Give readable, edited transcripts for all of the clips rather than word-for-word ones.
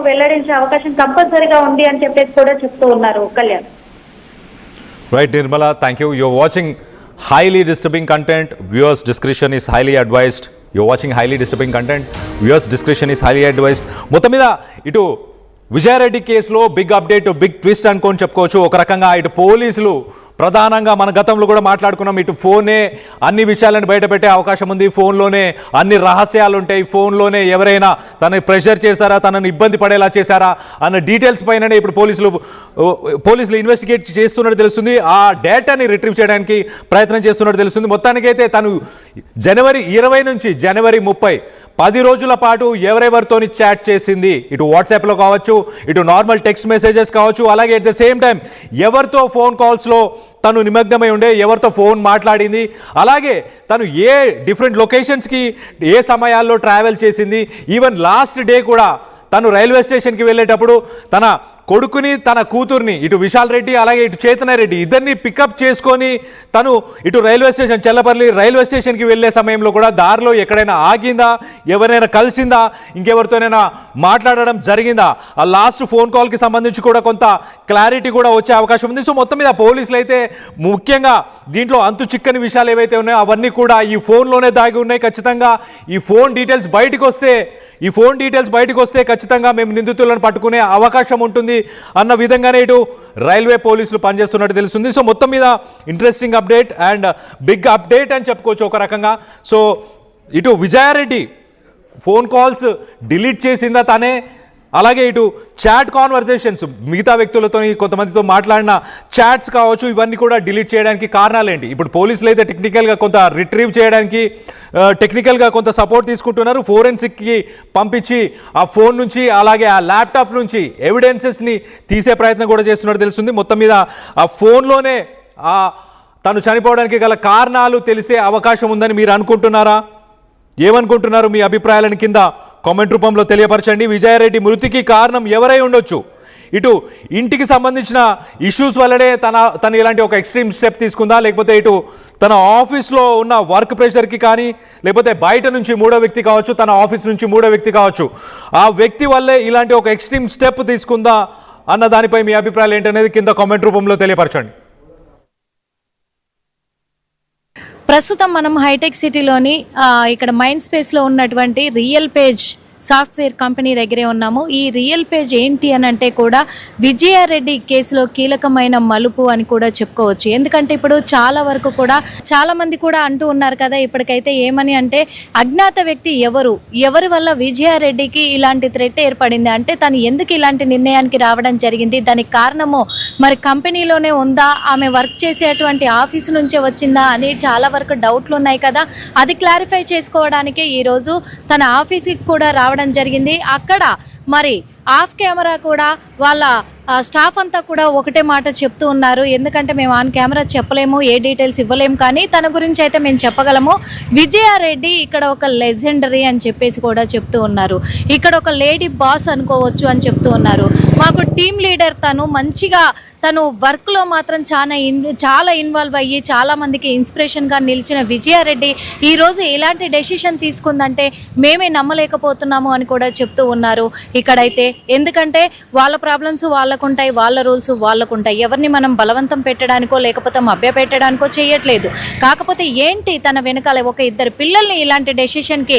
వెల్లడించే అవకాశం కంపల్సరీగా ఉంది అని చెప్పేసి కూడా చెప్తూ ఉన్నారు Kalyan. Right, Nirmala, thank you. You're watching highly disturbing content. Viewers' discretion is highly advised. You're watching highly disturbing content. Viewers' discretion is highly advised. మొత్తం మీద ఇటు విజయారెడ్డి కేసులో బిగ్ అప్డేట్, బిగ్ ట్విస్ట్ అనుకొని చెప్పుకోవచ్చు. ఒక రకంగా ఇటు పోలీసులు ప్రధానంగా మన గతంలో కూడా మాట్లాడుకున్నాం, ఇటు ఫోనే అన్ని విషయాలను బయటపెట్టే అవకాశం ఉంది, ఫోన్లోనే అన్ని రహస్యాలు ఉంటాయి, ఫోన్లోనే ఎవరైనా తనని ప్రెషర్ చేశారా, తనని ఇబ్బంది పడేలా చేశారా అన్న డీటెయిల్స్ పైననే ఇప్పుడు పోలీసులు ఇన్వెస్టిగేట్ చేస్తున్నట్టు తెలుస్తుంది. ఆ డేటాని రిట్రీవ్ చేయడానికి ప్రయత్నం చేస్తున్నట్టు తెలుస్తుంది. మొత్తానికైతే తను జనవరి 20 నుంచి జనవరి 30 10 రోజుల పాటు ఎవరెవరితోని చాట్ చేసింది, ఇటు వాట్సాప్లో కావచ్చు, ఇటు నార్మల్ టెక్స్ట్ మెసేజెస్ కావచ్చు, అలాగే అట్ ద సేమ్ టైం ఎవరితో ఫోన్ కాల్స్లో తను నిమగ్నమై ఉండే, ఎవరితో ఫోన్ మాట్లాడింది, అలాగే తను ఏ డిఫరెంట్ లొకేషన్స్కి ఏ సమయాల్లో ట్రావెల్ చేసింది, ఈవెన్ లాస్ట్ డే కూడా తను రైల్వే స్టేషన్కి వెళ్ళేటప్పుడు తన కొడుకుని తన కూతుర్ని ఇటు విశాల్ రెడ్డి అలాగే ఇటు చైతన్య రెడ్డి ఇద్దరిని పికప్ చేసుకొని తను ఇటు రైల్వే స్టేషన్ చెల్లపల్లి రైల్వే స్టేషన్కి వెళ్ళే సమయంలో కూడా దారిలో ఎక్కడైనా ఆగిందా, ఎవరైనా కలిసిందా, ఇంకెవరితోనైనా మాట్లాడడం జరిగిందా, ఆ లాస్ట్ ఫోన్ కాల్కి సంబంధించి కూడా కొంత క్లారిటీ కూడా వచ్చే అవకాశం ఉంది. సో మొత్తం మీద పోలీసులు అయితే ముఖ్యంగా దీంట్లో అంతు చిక్కని విషయాలు ఏవైతే ఉన్నాయో అవన్నీ కూడా ఈ ఫోన్లోనే దాగి ఉన్నాయి. ఖచ్చితంగా ఈ ఫోన్ డీటెయిల్స్ బయటకు వస్తే ఖచ్చితంగా మేము నిందితులను పట్టుకునే అవకాశం ఉంటుంది అన్న విధంగానే ఇటు రైల్వే పోలీసులు పనిచేస్తున్నట్టు తెలుస్తుంది. సో మొత్తం మీద interesting update and big update అని చెప్పుకోవచ్చు ఒక రకంగా. సో ఇటు విజయారెడ్డి ఫోన్ కాల్స్ డిలీట్ చేసిందా తనే, అలాగే ఇటు చాట్ కాన్వర్జేషన్స్ మిగతా వ్యక్తులతో కొంతమందితో మాట్లాడిన చాట్స్ కావచ్చు, ఇవన్నీ కూడా డిలీట్ చేయడానికి కారణాలు ఏంటి? ఇప్పుడు పోలీసులు అయితే టెక్నికల్గా కొంత రిట్రీవ్ చేయడానికి టెక్నికల్గా కొంత సపోర్ట్ తీసుకుంటున్నారు. ఫోరెన్సిక్కి పంపించి ఆ ఫోన్ నుంచి అలాగే ఆ ల్యాప్టాప్ నుంచి ఎవిడెన్సెస్ని తీసే ప్రయత్నం కూడా చేస్తున్నట్టు తెలుస్తుంది. మొత్తం మీద ఆ ఫోన్లోనే తను చనిపోవడానికి గల కారణాలు తెలిసే అవకాశం ఉందని మీరు అనుకుంటున్నారా? ఏమనుకుంటున్నారు? మీ అభిప్రాయాలను కింద కామెంట్ రూపంలో తెలియపరచండి. విజయారెడ్డి మృతికి కారణం ఎవరై ఉండొచ్చు? ఇటు ఇంటికి సంబంధించిన ఇష్యూస్ వల్లనే తను ఇలాంటి ఒక ఎక్స్ట్రీమ్ స్టెప్ తీసుకుందా, లేకపోతే ఇటు తన ఆఫీస్లో ఉన్న వర్క్ ప్రెషర్కి కానీ, లేకపోతే బయట నుంచి మూడో వ్యక్తి కావచ్చు, తన ఆఫీస్ నుంచి మూడో వ్యక్తి కావచ్చు, ఆ వ్యక్తి వల్లే ఇలాంటి ఒక ఎక్స్ట్రీమ్ స్టెప్ తీసుకుందా అన్న దానిపై మీ అభిప్రాయాలు ఏంటనేది కింద కామెంట్ రూపంలో తెలియపరచండి. ప్రస్తుతం మనం హైటెక్ సిటీలోని ఇక్కడ మైండ్ స్పేస్లో ఉన్నటువంటి రియల్ పేజ్ సాఫ్ట్వేర్ కంపెనీ దగ్గరే ఉన్నాము. ఈ రియల్ పేజ్ ఏంటి అని అంటే కూడా విజయారెడ్డి కేసులో కీలకమైన మలుపు అని కూడా చెప్పుకోవచ్చు. ఎందుకంటే ఇప్పుడు చాలా వరకు కూడా చాలా మంది కూడా అంటూ ఉన్నారు కదా ఇప్పటికైతే, ఏమని అంటే అజ్ఞాత వ్యక్తి ఎవరి వల్ల విజయారెడ్డికి ఇలాంటి థ్రెట్ ఏర్పడింది, అంటే తను ఎందుకు ఇలాంటి నిర్ణయానికి రావడం జరిగింది, దానికి కారణము మరి కంపెనీలోనే ఉందా, ఆమె వర్క్ చేసేటువంటి ఆఫీసు నుంచే వచ్చిందా అని చాలా వరకు డౌట్లు ఉన్నాయి కదా. అది క్లారిఫై చేసుకోవడానికే ఈరోజు తన ఆఫీస్కి కూడా రావడం జరిగింది. అక్కడ మరి ఆఫ్ కెమెరా కూడా వాళ్ళ స్టాఫ్ అంతా కూడా ఒకటే మాట చెప్తూ ఉన్నారు. ఎందుకంటే మేము ఆన్ కెమెరా చెప్పలేము, ఏ డీటెయిల్స్ ఇవ్వలేము, కానీ తన గురించి అయితే మేము చెప్పగలము. విజయారెడ్డి ఇక్కడ ఒక లెజెండరీ అని చెప్పేసి కూడా చెప్తూ ఉన్నారు. ఇక్కడ ఒక లేడీ బాస్ అనుకోవచ్చు అని చెప్తూ ఉన్నారు. మాకు టీమ్ లీడర్, తను వర్క్లో మాత్రం చాలా ఇన్వాల్వ్ అయ్యి చాలా మందికి ఇన్స్పిరేషన్గా నిలిచిన విజయారెడ్డి ఈరోజు ఎలాంటి డెసిషన్ తీసుకుందంటే మేమే నమ్మలేకపోతున్నాము అని కూడా చెప్తూ ఉన్నారు ఇక్కడైతే. ఎందుకంటే వాళ్ళ ప్రాబ్లమ్స్ వాళ్ళకుంటాయి, వాళ్ళ రూల్స్ వాళ్ళకుంటాయి. ఎవరిని మనం బలవంతం పెట్టడానికో లేకపోతే మభ్య పెట్టడానికో చేయట్లేదు. కాకపోతే ఏంటి తన వెనకాల ఒక ఇద్దరు పిల్లల్ని ఇలాంటి డెసిషన్కి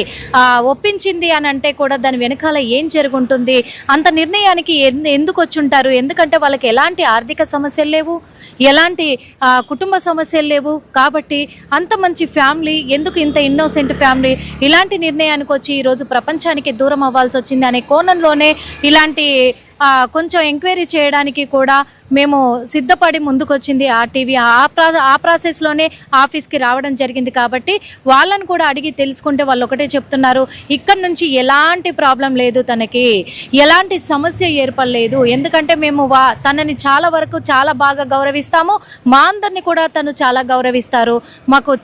ఒప్పించింది అని అంటే కూడా దాని వెనకాల ఏం జరుగుంటుంది, అంత నిర్ణయానికి ఎందుకు వచ్చుంటారు? ఎందుకంటే వాళ్ళకి ఎలాంటి ఆర్థిక సమస్యలు లేవు, ఎలాంటి కుటుంబ సమస్యలు లేవు. కాబట్టి అంత మంచి ఫ్యామిలీ ఎందుకు, ఇంత ఇన్నోసెంట్ ఫ్యామిలీ ఇలాంటి నిర్ణయానికి వచ్చి ఈరోజు ప్రపంచానికి దూరం అవ్వాల్సి వచ్చింది అనే కోణంలోనే ఇలాంటి కొంచెం ఎంక్వైరీ చేయడానికి కూడా మేము సిద్ధపడి ముందుకొచ్చింది ఆర్టీవీ. ఆ ప్రాసెస్లోనే ఆఫీస్కి రావడం జరిగింది. కాబట్టి వాళ్ళని కూడా అడిగి తెలుసుకుంటే వాళ్ళు ఒకటే చెప్తున్నారు, ఇక్కడ నుంచి ఎలాంటి ప్రాబ్లం లేదు, తనకి ఎలాంటి సమస్య ఏర్పడలేదు. ఎందుకంటే మేము తనని చాలా వరకు చాలా బాగా గౌరవిస్తాము, మా అందరినీ కూడా తను చాలా గౌరవిస్తారు. మాకు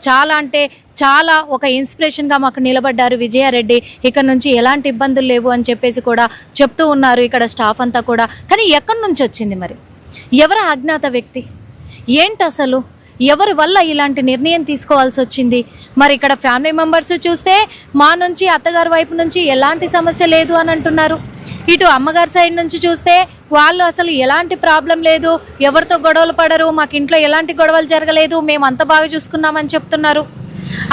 చాలా ఒక ఇన్స్పిరేషన్గా మాకు నిలబడ్డారు విజయారెడ్డి. ఇక్కడ నుంచి ఎలాంటి ఇబ్బందులు లేవు అని చెప్పేసి కూడా చెప్తూ ఉన్నారు ఇక్కడ స్టాఫ్ అంతా కూడా. కానీ ఎక్కడి నుంచి వచ్చింది మరి, ఎవరు అజ్ఞాత వ్యక్తి, ఏంటి అసలు, ఎవరి వల్ల ఇలాంటి నిర్ణయం తీసుకోవాల్సి వచ్చింది? మరి ఇక్కడ ఫ్యామిలీ మెంబర్స్ చూస్తే మా నుంచి అత్తగారి వైపు నుంచి ఎలాంటి సమస్య లేదు అని అంటున్నారు. ఇటు అమ్మగారి సైడ్ నుంచి చూస్తే వాళ్ళు అసలు ఎలాంటి ప్రాబ్లం లేదు, ఎవరితో గొడవలు పడరు, మాకు ఇంట్లో ఎలాంటి గొడవలు జరగలేదు, మేము అంత బాగా చూసుకున్నామని చెప్తున్నారు.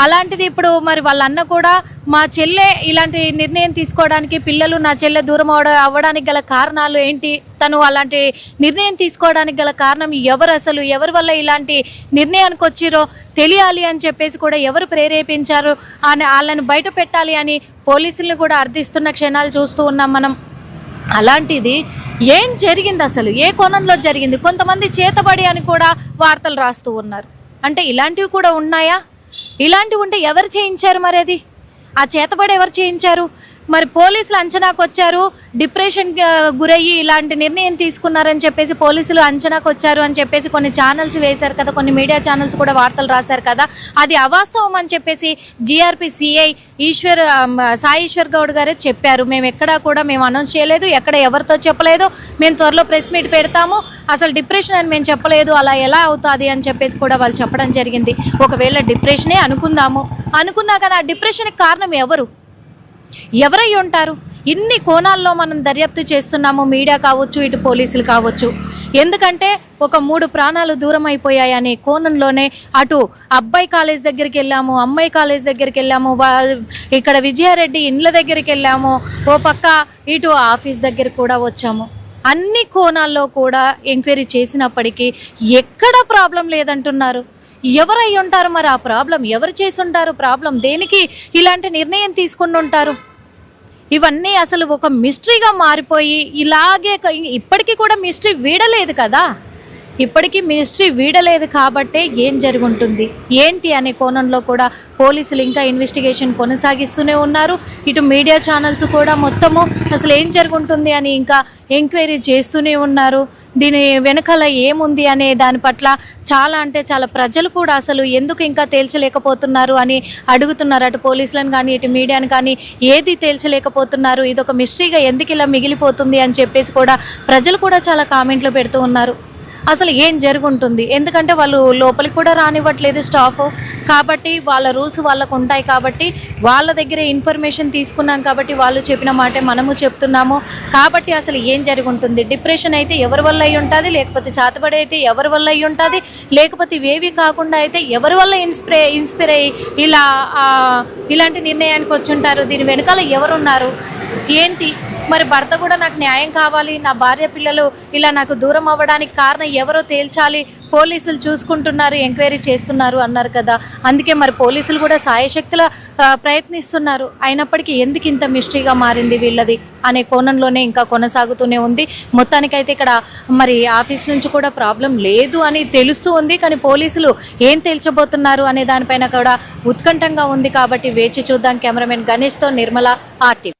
అలాంటిది ఇప్పుడు మరి వాళ్ళ అన్న కూడా మా చెల్లె ఇలాంటి నిర్ణయం తీసుకోవడానికి, పిల్లలు నా చెల్లె దూరం అవ్వడానికి గల కారణాలు ఏంటి, తను అలాంటి నిర్ణయం తీసుకోవడానికి గల కారణం ఎవరు, అసలు ఎవరి వల్ల ఇలాంటి నిర్ణయానికి వచ్చిరో తెలియాలి అని చెప్పేసి కూడా ఎవరు ప్రేరేపించారు అని వాళ్ళని బయట పెట్టాలి అని పోలీసులను కూడా అర్థిస్తున్న క్షణాలు చూస్తూ ఉన్నాం మనం. అలాంటిది ఏం జరిగింది, అసలు ఏ కోణంలో జరిగింది? కొంతమంది చేతబడి అని కూడా వార్తలు రాస్తూ ఉన్నారు. అంటే ఇలాంటివి కూడా ఉన్నాయా? ఇలాంటివి ఉంటే ఎవరు చేయించారు? మరి అది ఆ చేతబడి ఎవరు చేయించారు? మరి పోలీసులు అంచనాకు వచ్చారు, డిప్రెషన్ గురయ్యి ఇలాంటి నిర్ణయం తీసుకున్నారని చెప్పేసి పోలీసులు అంచనాకు వచ్చారు అని చెప్పేసి కొన్ని ఛానల్స్ వేశారు కదా, కొన్ని మీడియా ఛానల్స్ కూడా వార్తలు రాశారు కదా. అది అవాస్తవం అని చెప్పేసి జీఆర్పీ సిఐ సాయి ఈశ్వర్ గౌడ్ గారే చెప్పారు. మేము ఎక్కడా కూడా మేము అనౌన్స్ చేయలేదు, ఎక్కడ ఎవరితో చెప్పలేదు, మేము త్వరలో ప్రెస్ మీట్ పెడతాము, అసలు డిప్రెషన్ అని మేము చెప్పలేదు, అలా ఎలా అవుతుంది అని చెప్పేసి కూడా వాళ్ళు చెప్పడం జరిగింది. ఒకవేళ డిప్రెషనే అనుకున్నా కానీ ఆ డిప్రెషన్కి కారణం ఎవరై ఉంటారు? ఇన్ని కోణాల్లో మనం దర్యాప్తు చేస్తున్నాము, మీడియా కావచ్చు, ఇటు పోలీసులు కావచ్చు. ఎందుకంటే ఒక 3 ప్రాణాలు దూరం అయిపోయాయనే కోణంలోనే అటు అబ్బాయి కాలేజ్ దగ్గరికి వెళ్ళాము, అమ్మాయి కాలేజ్ దగ్గరికి వెళ్ళాము, ఇక్కడ విజయారెడ్డి ఇండ్ల దగ్గరికి వెళ్ళాము, ఓ పక్క ఇటు ఆఫీస్ దగ్గర కూడా వచ్చాము. అన్ని కోణాల్లో కూడా ఎంక్వైరీ చేసినప్పటికీ ఎక్కడ ప్రాబ్లం లేదంటున్నారు. ఎవరై ఉంటారు మరి? ఆ ప్రాబ్లం ఎవరు చేసి ఉంటారు? ప్రాబ్లం దేనికి ఇలాంటి నిర్ణయం తీసుకుని ఉంటారు? ఇవన్నీ అసలు ఒక మిస్టరీగా మారిపోయి ఇలాగే ఇప్పటికీ కూడా మిస్టరీ వీడలేదు కదా. ఇప్పటికీ మిస్టరీ వీడలేదు కాబట్టే ఏం జరుగుంటుంది ఏంటి అనే కోణంలో కూడా పోలీసులు ఇంకా ఇన్వెస్టిగేషన్ కొనసాగిస్తూనే ఉన్నారు. ఇటు మీడియా ఛానల్స్ కూడా మొత్తము అసలు ఏం జరుగుంటుంది అని ఇంకా ఎంక్వైరీ చేస్తూనే ఉన్నారు. దీని వెనకాల ఏముంది అనే దాని పట్ల చాలా అంటే చాలా ప్రజలు కూడా అసలు ఎందుకు ఇంకా తేల్చలేకపోతున్నారు అని అడుగుతున్నారు. అటు పోలీసులను కానీ ఇటు మీడియాను కానీ ఏది తేల్చలేకపోతున్నారు, ఇదొక మిస్టరీగా ఎందుకు ఇలా మిగిలిపోతుంది అని చెప్పేసి కూడా ప్రజలు కూడా చాలా కామెంట్లు పెడుతూ ఉన్నారు. అసలు ఏం జరుగుంటుంది? ఎందుకంటే వాళ్ళు లోపలికి కూడా రానివ్వట్లేదు స్టాఫ్, కాబట్టి వాళ్ళ రూల్స్ వాళ్ళకు ఉంటాయి, కాబట్టి వాళ్ళ దగ్గర ఇన్ఫర్మేషన్ తీసుకున్నాం, కాబట్టి వాళ్ళు చెప్పిన మాటే మనము చెప్తున్నాము. కాబట్టి అసలు ఏం జరుగుంటుంది? డిప్రెషన్ అయితే ఎవరి వల్ల అయి ఉంటుంది, లేకపోతే చేతబడి అయితే ఎవరి వల్ల అయి ఉంటుంది, లేకపోతే ఇవేవి కాకుండా అయితే ఎవరి వల్ల ఇన్స్పైర్ అయ్యి ఇలాంటి నిర్ణయానికి వచ్చి ఉంటారు? దీని వెనకాల ఎవరున్నారు ఏంటి? మరి భర్త కూడా నాకు న్యాయం కావాలి, నా భార్య పిల్లలు ఇలా నాకు దూరం అవ్వడానికి కారణం ఎవరో తేల్చాలి, పోలీసులు చూసుకుంటున్నారు, ఎంక్వైరీ చేస్తున్నారు అన్నారు కదా. అందుకే మరి పోలీసులు కూడా సాయశక్తుల ప్రయత్నిస్తున్నారు. అయినప్పటికీ ఎందుకు ఇంత మిస్టరీగా మారింది వీళ్ళది అనే కోణంలోనే ఇంకా కొనసాగుతూనే ఉంది. మొత్తానికైతే ఇక్కడ మరి ఆఫీస్ నుంచి కూడా ప్రాబ్లం లేదు అని తెలుస్తూ ఉంది, కానీ పోలీసులు ఏం తేల్చబోతున్నారు అనే దానిపైన కూడా ఉత్కంఠంగా ఉంది. కాబట్టి వేచి చూద్దాం. కెమెరామెన్ గణేష్తో నిర్మల, RTV.